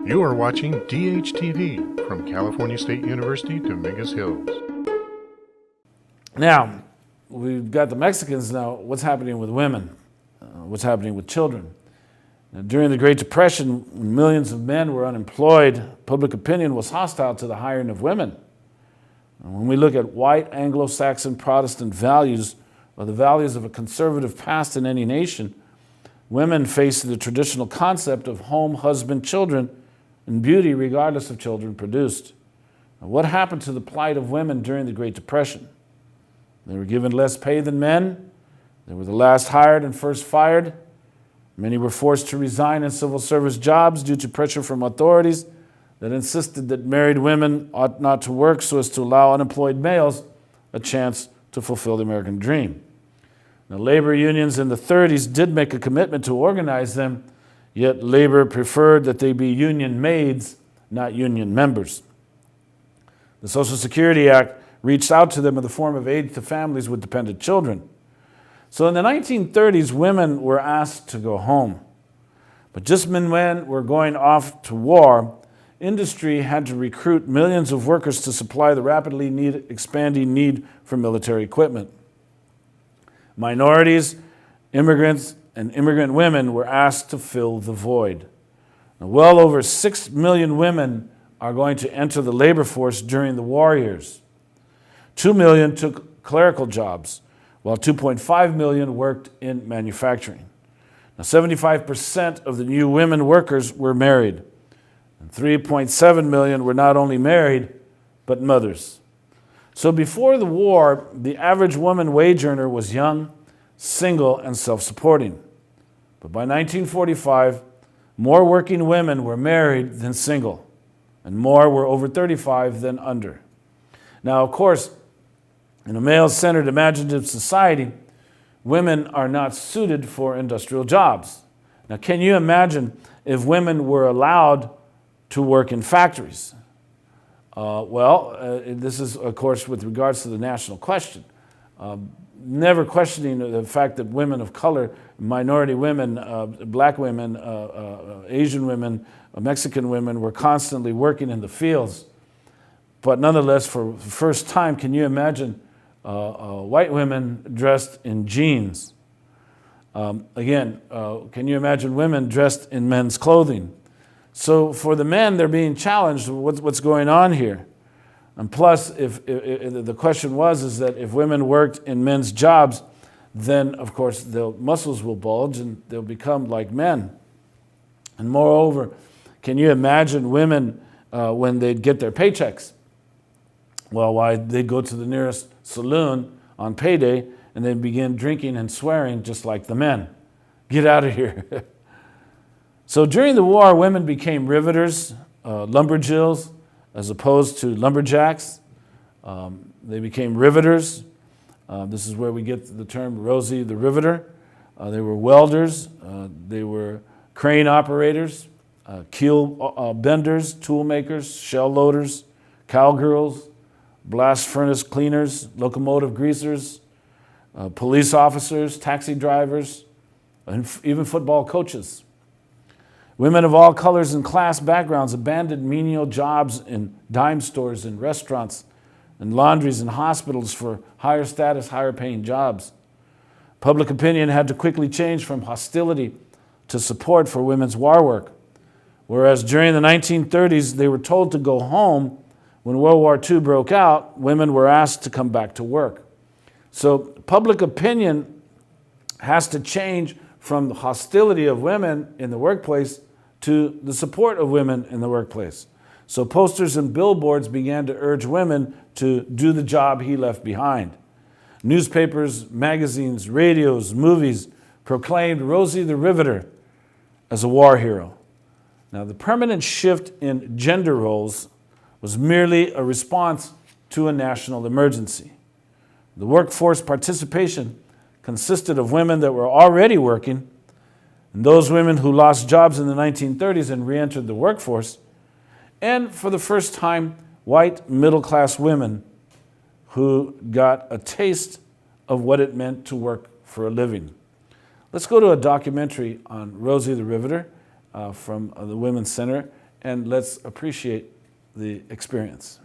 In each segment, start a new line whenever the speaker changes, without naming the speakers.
You are watching DHTV from California State University, Dominguez Hills.
Now, we've got the Mexicans now. What's happening with women? What's happening with children? Now, during the Great Depression, when millions of men were unemployed, public opinion was hostile to the hiring of women. And when we look at white Anglo-Saxon Protestant values, or the values of a conservative past in any nation, women face the traditional concept of home, husband, children, and beauty regardless of children produced. Now, what happened to the plight of women during the Great Depression? They were given less pay than men. They were the last hired and first fired. Many were forced to resign in civil service jobs due to pressure from authorities that insisted that married women ought not to work so as to allow unemployed males a chance to fulfill the American dream. Now, labor unions in the 30s did make a commitment to organize them, yet labor preferred that they be union maids, not union members. The Social Security Act reached out to them in the form of aid to families with dependent children. So in the 1930s, women were asked to go home. But just when men were going off to war, industry had to recruit millions of workers to supply the rapidly expanding need for military equipment. Minorities, immigrants, and immigrant women were asked to fill the void. Now, well over 6 million women are going to enter the labor force during the war years. 2 million took clerical jobs, while 2.5 million worked in manufacturing. Now, 75% of the new women workers were married, and 3.7 million were not only married, but mothers. So before the war, the average woman wage earner was young, single, and self-supporting. But by 1945, more working women were married than single, and more were over 35 than under. Now, of course, in a male-centered imaginative society, women are not suited for industrial jobs. Now, can you imagine if women were allowed to work in factories? This is, of course, with regards to the national question. Never questioning the fact that women of color, minority women, black women, Asian women, Mexican women were constantly working in the fields. But nonetheless, for the first time, can you imagine white women dressed in jeans? Can you imagine women dressed in men's clothing? So for the men, they're being challenged. What's going on here? And plus, if the question is that if women worked in men's jobs, then of course their muscles will bulge and they'll become like men. And moreover, can you imagine women when they'd get their paychecks? Well, why they'd go to the nearest saloon on payday and they'd begin drinking and swearing just like the men. Get out of here. So during the war, women became riveters, lumberjills, as opposed to lumberjacks. They became riveters. This is where we get the term Rosie the Riveter. They were welders. They were crane operators, keel benders, tool makers, shell loaders, cowgirls, blast furnace cleaners, locomotive greasers, police officers, taxi drivers, and even football coaches. Women of all colors and class backgrounds abandoned menial jobs in dime stores and restaurants and laundries and hospitals for higher status, higher paying jobs. Public opinion had to quickly change from hostility to support for women's war work. Whereas during the 1930s, they were told to go home, when World War II broke out, women were asked to come back to work. So public opinion has to change from the hostility of women in the workplace to the support of women in the workplace. So posters and billboards began to urge women to do the job he left behind. Newspapers, magazines, radios, movies proclaimed Rosie the Riveter as a war hero. Now, the permanent shift in gender roles was merely a response to a national emergency. The workforce participation consisted of women that were already working, and those women who lost jobs in the 1930s and re-entered the workforce, and for the first time, white middle-class women who got a taste of what it meant to work for a living. Let's go to a documentary on Rosie the Riveter from the Women's Center, and let's appreciate the experience.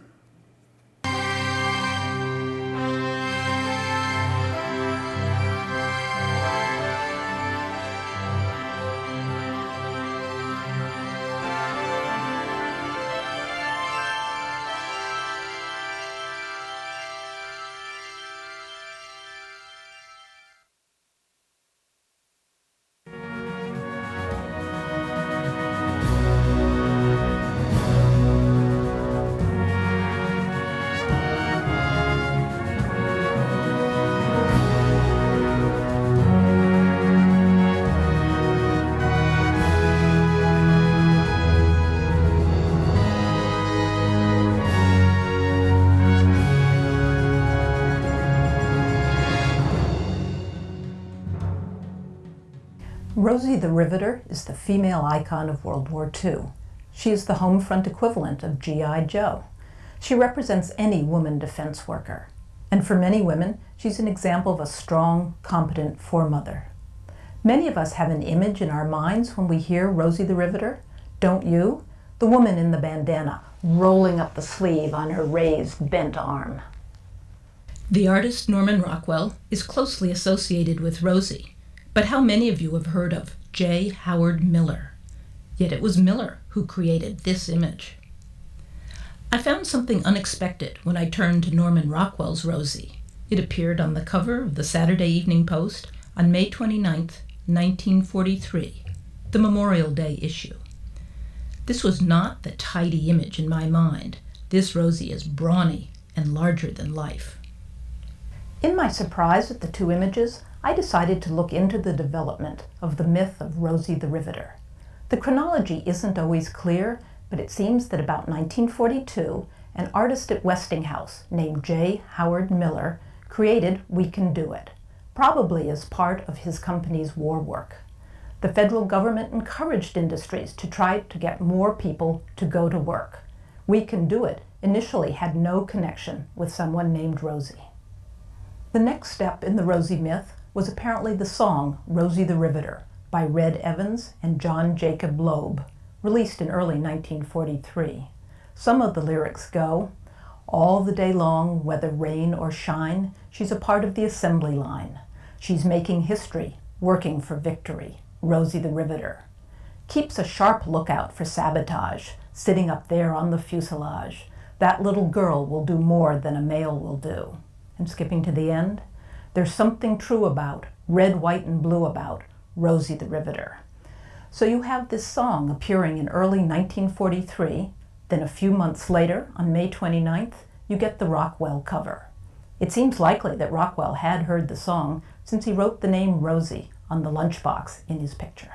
Rosie the Riveter is the female icon of World War II. She is the home front equivalent of G.I. Joe. She represents any woman defense worker. And for many women, she's an example of a strong, competent foremother. Many of us have an image in our minds when we hear Rosie the Riveter. Don't you? The woman in the bandana, rolling up the sleeve on her raised, bent arm.
The artist Norman Rockwell is closely associated with Rosie. But how many of you have heard of J. Howard Miller? Yet it was Miller who created this image. I found something unexpected when I turned to Norman Rockwell's Rosie. It appeared on the cover of the Saturday Evening Post on May 29, 1943, the Memorial Day issue. This was not the tidy image in my mind. This Rosie is brawny and larger than life.
In my surprise at the two images, I decided to look into the development of the myth of Rosie the Riveter. The chronology isn't always clear, but it seems that about 1942, an artist at Westinghouse named J. Howard Miller created We Can Do It, probably as part of his company's war work. The federal government encouraged industries to try to get more people to go to work. We Can Do It initially had no connection with someone named Rosie. The next step in the Rosie myth was apparently the song Rosie the Riveter by Red Evans and John Jacob Loeb, released in early 1943. Some of the lyrics go, "All the day long, whether rain or shine, she's a part of the assembly line. She's making history, working for victory, Rosie the Riveter. Keeps a sharp lookout for sabotage, sitting up there on the fuselage. That little girl will do more than a male will do." And skipping to the end, "There's something true about, red, white, and blue about, Rosie the Riveter." So you have this song appearing in early 1943, then a few months later, on May 29th, you get the Rockwell cover. It seems likely that Rockwell had heard the song since he wrote the name Rosie on the lunchbox in his picture.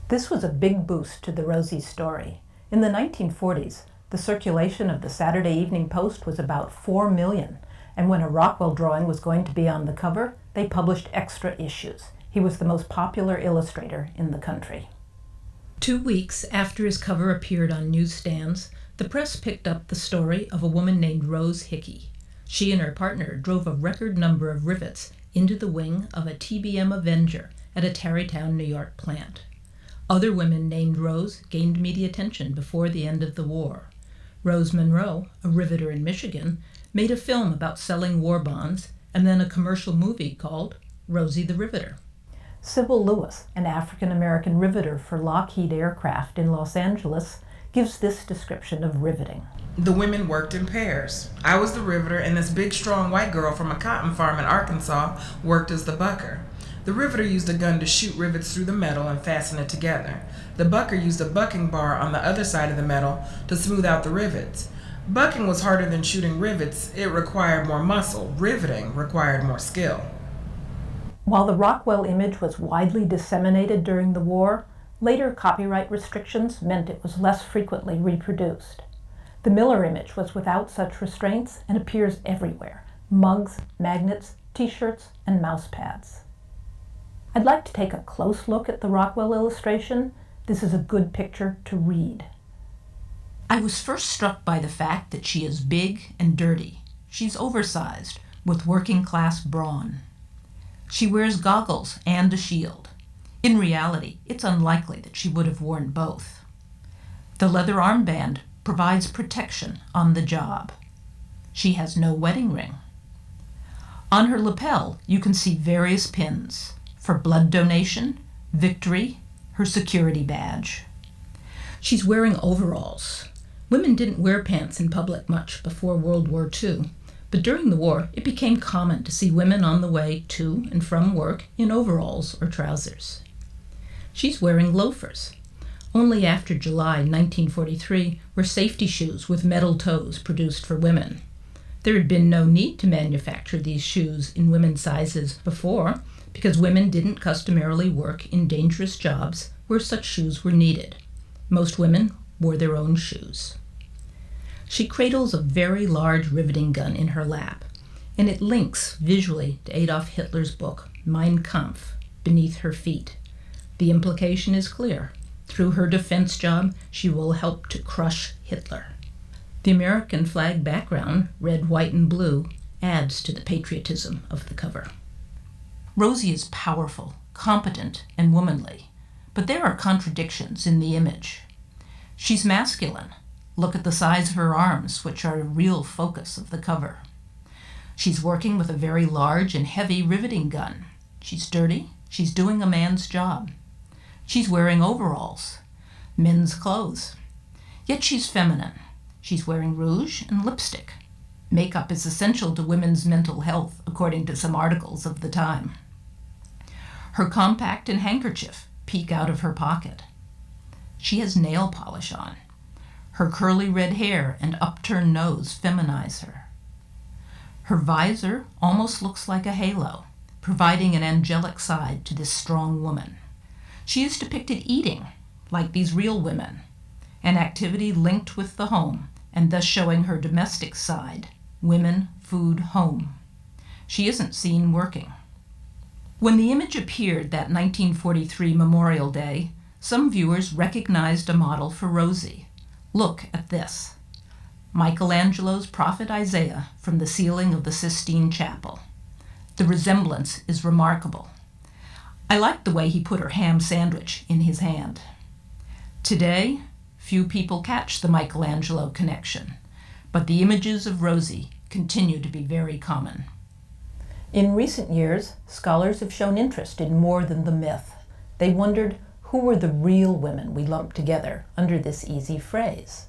This was a big boost to the Rosie story. In the 1940s, the circulation of the Saturday Evening Post was about 4 million. And when a Rockwell drawing was going to be on the cover, they published extra issues. He was the most popular illustrator in the country.
2 weeks after his cover appeared on newsstands, the press picked up the story of a woman named Rose Hickey. She and her partner drove a record number of rivets into the wing of a TBM Avenger at a Tarrytown, New York plant. Other women named Rose gained media attention before the end of the war. Rose Monroe, a riveter in Michigan, made a film about selling war bonds, and then a commercial movie called Rosie the Riveter.
Sybil Lewis, an African-American riveter for Lockheed Aircraft in Los Angeles, gives this description of riveting.
The women worked in pairs. I was the riveter, and this big, strong white girl from a cotton farm in Arkansas worked as the bucker. The riveter used a gun to shoot rivets through the metal and fasten it together. The bucker used a bucking bar on the other side of the metal to smooth out the rivets. Bucking was harder than shooting rivets. It required more muscle. Riveting required more skill.
While the Rockwell image was widely disseminated during the war, later copyright restrictions meant it was less frequently reproduced. The Miller image was without such restraints and appears everywhere: mugs, magnets, t-shirts, and mouse pads. I'd like to take a close look at the Rockwell illustration. This is a good picture to read.
I was first struck by the fact that she is big and dirty. She's oversized, with working-class brawn. She wears goggles and a shield. In reality, it's unlikely that she would have worn both. The leather armband provides protection on the job. She has no wedding ring. On her lapel, you can see various pins for blood donation, victory, her security badge. She's wearing overalls. Women didn't wear pants in public much before World War II, but during the war, it became common to see women on the way to and from work in overalls or trousers. She's wearing loafers. Only after July 1943 were safety shoes with metal toes produced for women. There had been no need to manufacture these shoes in women's sizes before, because women didn't customarily work in dangerous jobs where such shoes were needed. Most women wore their own shoes. She cradles a very large riveting gun in her lap, and it links visually to Adolf Hitler's book, Mein Kampf, beneath her feet. The implication is clear. Through her defense job, she will help to crush Hitler. The American flag background, red, white, and blue, adds to the patriotism of the cover. Rosie is powerful, competent, and womanly, but there are contradictions in the image. She's masculine. Look at the size of her arms, which are a real focus of the cover. She's working with a very large and heavy riveting gun. She's dirty. She's doing a man's job. She's wearing overalls, men's clothes. Yet she's feminine. She's wearing rouge and lipstick. Makeup is essential to women's mental health, according to some articles of the time. Her compact and handkerchief peek out of her pocket. She has nail polish on. Her curly red hair and upturned nose feminize her. Her visor almost looks like a halo, providing an angelic side to this strong woman. She is depicted eating, like these real women, an activity linked with the home, and thus showing her domestic side, women, food, home. She isn't seen working. When the image appeared that 1943 Memorial Day, some viewers recognized a model for Rosie. Look at this. Michelangelo's Prophet Isaiah from the ceiling of the Sistine Chapel. The resemblance is remarkable. I like the way he put her ham sandwich in his hand. Today, few people catch the Michelangelo connection, but the images of Rosie continue to be very common.
In recent years, scholars have shown interest in more than the myth. They wondered who were the real women we lumped together under this easy phrase.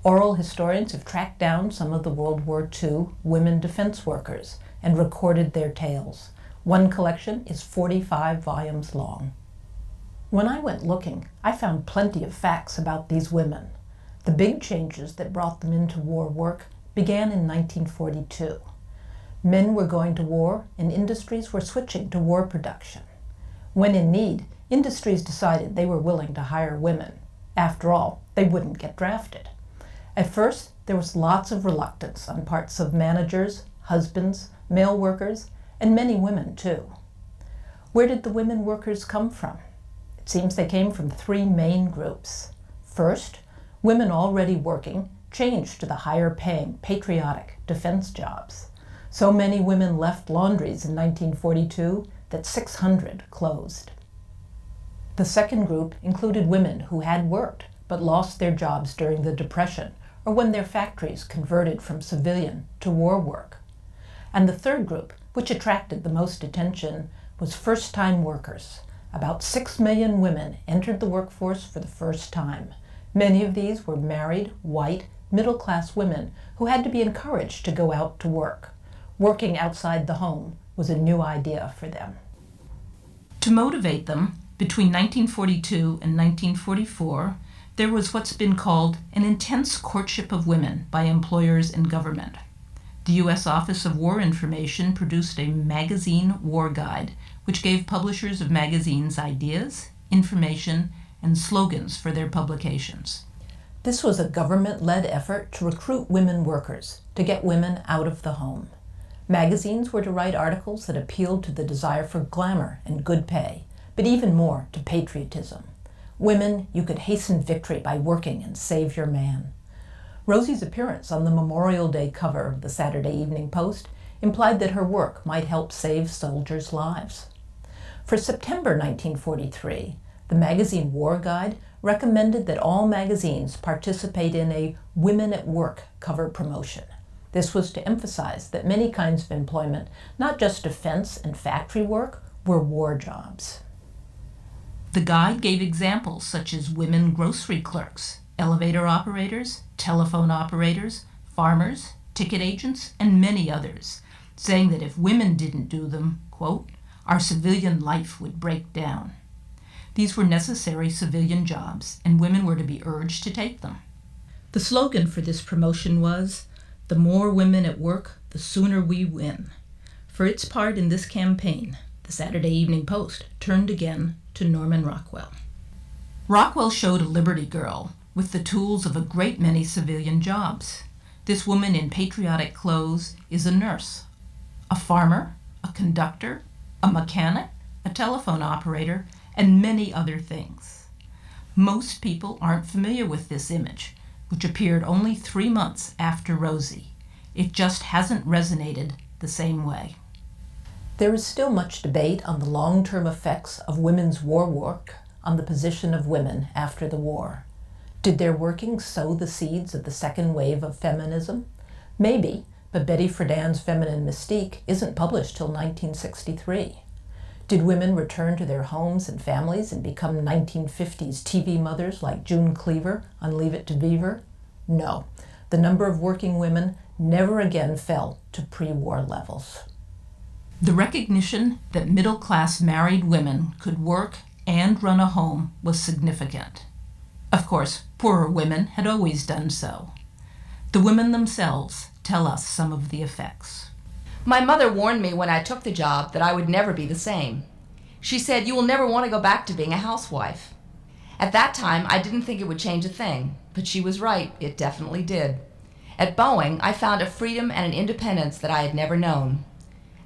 Oral historians have tracked down some of the World War II women defense workers and recorded their tales. One collection is 45 volumes long. When I went looking, I found plenty of facts about these women. The big changes that brought them into war work began in 1942. Men were going to war and industries were switching to war production. When in need, industries decided they were willing to hire women. After all, they wouldn't get drafted. At first, there was lots of reluctance on parts of managers, husbands, male workers, and many women too. Where did the women workers come from? It seems they came from three main groups. First, women already working changed to the higher-paying, patriotic defense jobs. So many women left laundries in 1942 that 600 closed. The second group included women who had worked but lost their jobs during the Depression or when their factories converted from civilian to war work. And the third group, which attracted the most attention, was first-time workers. About 6 million women entered the workforce for the first time. Many of these were married, white, middle-class women who had to be encouraged to go out to work. Working outside the home was a new idea for them.
To motivate them, between 1942 and 1944, there was what's been called an intense courtship of women by employers and government. The U.S. Office of War Information produced a magazine war guide, which gave publishers of magazines ideas, information, and slogans for their publications.
This was a government-led effort to recruit women workers, to get women out of the home. Magazines were to write articles that appealed to the desire for glamour and good pay, but even more to patriotism. Women, you could hasten victory by working and save your man. Rosie's appearance on the Memorial Day cover of the Saturday Evening Post implied that her work might help save soldiers' lives. For September 1943, the magazine War Guide recommended that all magazines participate in a Women at Work cover promotion. This was to emphasize that many kinds of employment, not just defense and factory work, were war jobs.
The guide gave examples such as women grocery clerks, elevator operators, telephone operators, farmers, ticket agents, and many others, saying that if women didn't do them, quote, our civilian life would break down. These were necessary civilian jobs, and women were to be urged to take them. The slogan for this promotion was, "The more women at work, the sooner we win." For its part in this campaign, the Saturday Evening Post turned again to Norman Rockwell. Rockwell showed a Liberty Girl with the tools of a great many civilian jobs. This woman in patriotic clothes is a nurse, a farmer, a conductor, a mechanic, a telephone operator, and many other things. Most people aren't familiar with this image, which appeared only 3 months after Rosie. It just hasn't resonated the same way.
There is still much debate on the long-term effects of women's war work on the position of women after the war. Did their working sow the seeds of the second wave of feminism? Maybe, but Betty Friedan's Feminine Mystique isn't published till 1963. Did women return to their homes and families and become 1950s TV mothers like June Cleaver on Leave It to Beaver? No. The number of working women never again fell to pre-war levels.
The recognition that middle-class married women could work and run a home was significant. Of course, poorer women had always done so. The women themselves tell us some of the effects.
My mother warned me when I took the job that I would never be the same. She said, "You will never want to go back to being a housewife." At that time, I didn't think it would change a thing, but she was right, it definitely did. At Boeing, I found a freedom and an independence that I had never known.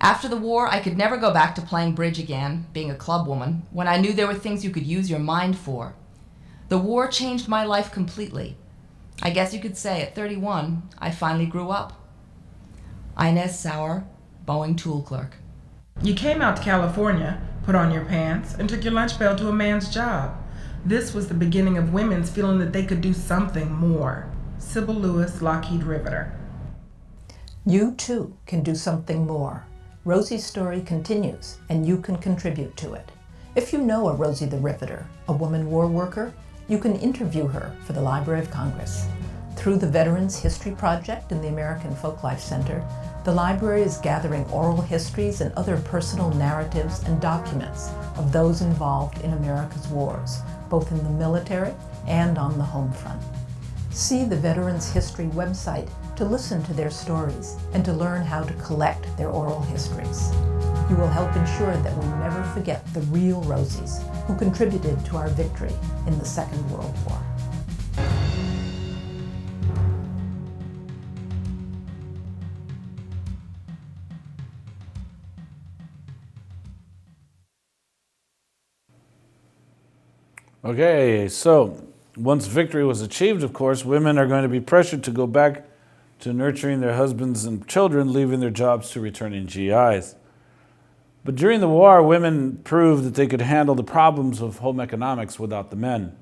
After the war, I could never go back to playing bridge again, being a club woman, when I knew there were things you could use your mind for. The war changed my life completely. I guess you could say at 31, I finally grew up. Inez Sauer, Boeing tool clerk.
You came out to California, put on your pants, and took your lunch pail to a man's job. This was the beginning of women's feeling that they could do something more. Sybil Lewis, Lockheed Riveter.
You too can do something more. Rosie's story continues, and you can contribute to it. If you know a Rosie the Riveter, a woman war worker, you can interview her for the Library of Congress. Through the Veterans History Project in the American Folklife Center, the library is gathering oral histories and other personal narratives and documents of those involved in America's wars, both in the military and on the home front. See the Veterans History website to listen to their stories and to learn how to collect their oral histories. You will help ensure that we never forget the real Rosies who contributed to our victory in the Second World War.
Okay, so once victory was achieved, of course, women are going to be pressured to go back to nurturing their husbands and children, leaving their jobs to returning GIs. But during the war, women proved that they could handle the problems of home economics without the men.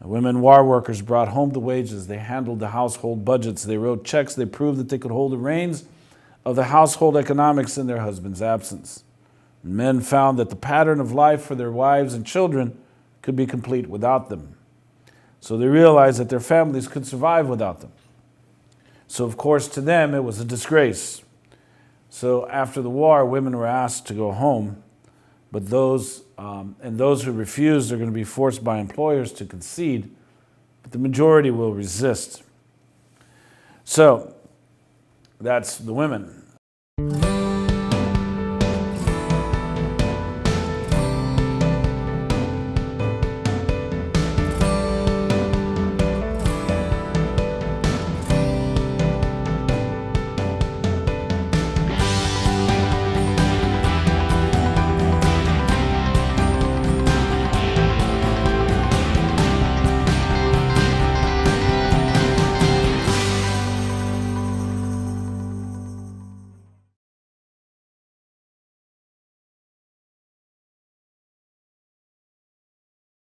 Women war workers brought home the wages, they handled the household budgets, they wrote checks, they proved that they could hold the reins of the household economics in their husband's absence. Men found that the pattern of life for their wives and children could be complete without them. So they realized that their families could survive without them. So of course to them it was a disgrace. So after the war, women were asked to go home, but those who refused are going to be forced by employers to concede, but the majority will resist. So that's the women.